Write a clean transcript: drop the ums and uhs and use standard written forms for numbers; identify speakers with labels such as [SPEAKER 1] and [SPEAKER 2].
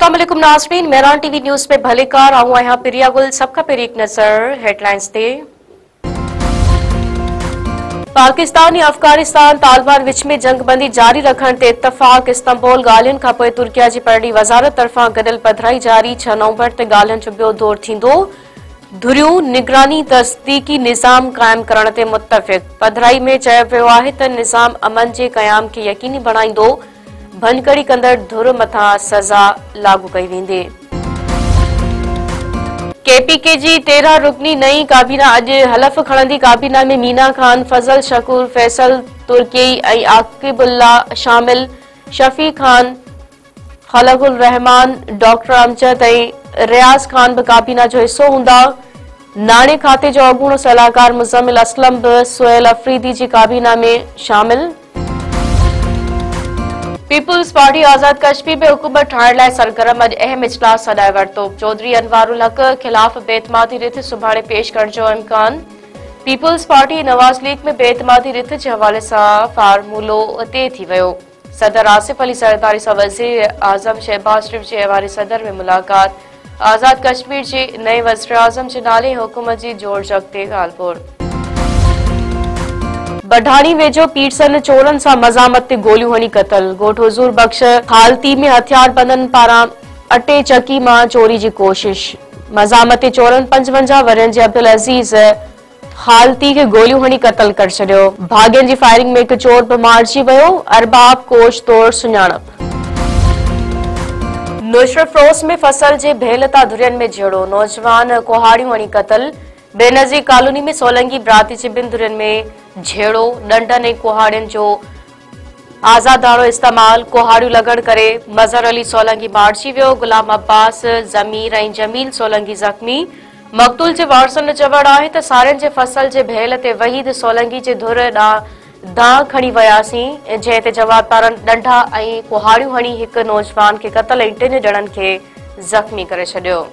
[SPEAKER 1] अस्सलाम वालेकुम नाज़रीन, मेहरान टीवी न्यूज़ पे भलेकार आऊं आहियां प्रिया गुल। सबका पहिरीं एक नज़र हेडलाइंस ते। पाकिस्तान ऐं अफगानिस्तान तालिबान विच में जंगबंदी जारी रखण ते इत्तफ़ाक़। इस्तांबुल ॻाल्हियुनि खां पोइ तुर्किया जी परॾी वज़ारत तरफ़ां गॾियल पधिराई जारी। 6 नवंबर ते ॻाल्हियुनि जो ॿियो दौर थींदो। धुरियूं निगरानी तस्दीकी निज़ाम क़ाइम करण ते मुत्तफ़िक़। पधिराई में चयो वियो आहे त निज़ाम अमन जे क़याम खे यकीनी बणाईंदो। भञकड़ी कंदड़ धुर मथां सज़ा लागू कई वेंदी। केपीके जी 13 रुकनी नई काबीना अॼु हलफ़ खणंदी। काबीना में मीना खान, फज़ल शकूर, फैसल तुर्की ऐं आकिबुल्ला शामिल। शफ़ी खान, खलकुल रहमान, डॉक्टर अमजद ऐं रियाज़ खान भी काबीना जो हिस्सो हूंदा। नाणे खाते जो अॻूणो सलाहकार मुज़म्मिल असलम भी सुहेल अफरीदी जी काबीना में शामिल। पीपुल्स पार्टी आज़ाद कश्मीर में हुकूमत ठाहिण लाइ सरगर्म। अॼु अहम इजलास सॾाए वरितो। चौधरी अनवारुल हक ख़िलाफ़ बेतमादी रिथ सुभाणे पेश करण जो इम्कान। पीपुल्स पार्टी नवाज़ लीग में बेतमादी रिथ जे हवाले सां फार्मूलो तय थी वियो। सदर आसिफ अली ज़रदारी सां वज़ीर आज़म शहबाज शरीफ जे हवाले सदर में मुलाक़ात। आज़ाद कश्मीर जे नए वज़ीर आज़म जे नाले हुकूमत जी जोड़ जग ते ॻाल्हि ॿोल। बढ़ाणी वेझो पीरसन चोरनि सां मज़ामत ते गोलियूं हणी क़तल। ॻोठ हुज़ूर बख़्श हालती में हथियारबंदनि पारां अटे चकी मां चोरी जी कोशिश। मज़ामत ते चोरनि 55 वरनि जे अब्दुल अज़ीज़ हालती खे गोलियूं हणी क़तल करे छॾियो। भाॻियनि जी फायरिंग में हिकु चोर बि मारिजी वियो। अरबाब कोश तौर सुञाणप। नुसरत फिरोज़ में फसल जे भेल तां धुरियनि में झेड़ो। नौजवान कुहाड़ियूं हणी क़तल। बेनज़ीर कॉलोनी में सोलंगी बराती जे 2 धुरियनि में झेड़ो। डंडनि ऐं कुहाड़ियुनि जो आज़ादारो इस्तेमाल। कुहाड़ियूं लॻण करे मज़हर अली सोलंगी मारिजी वियो। गुलाम अब्बास, ज़मीर ऐं जमील सोलंगी ज़ख़्मी। मक़तूल जे वारसनि चवण आहे त सारियुनि जे फसल जे भेल ते वहीद सोलंगी जे धुर ॾांहुं दांह खणी वियासीं, जंहिं ते जवाबदारनि डंडा ऐं कुहाड़ियूं हणी हिकु नौजवान खे क़तल ऐं 3 ॼणनि खे ज़ख़्मी करे छॾियो।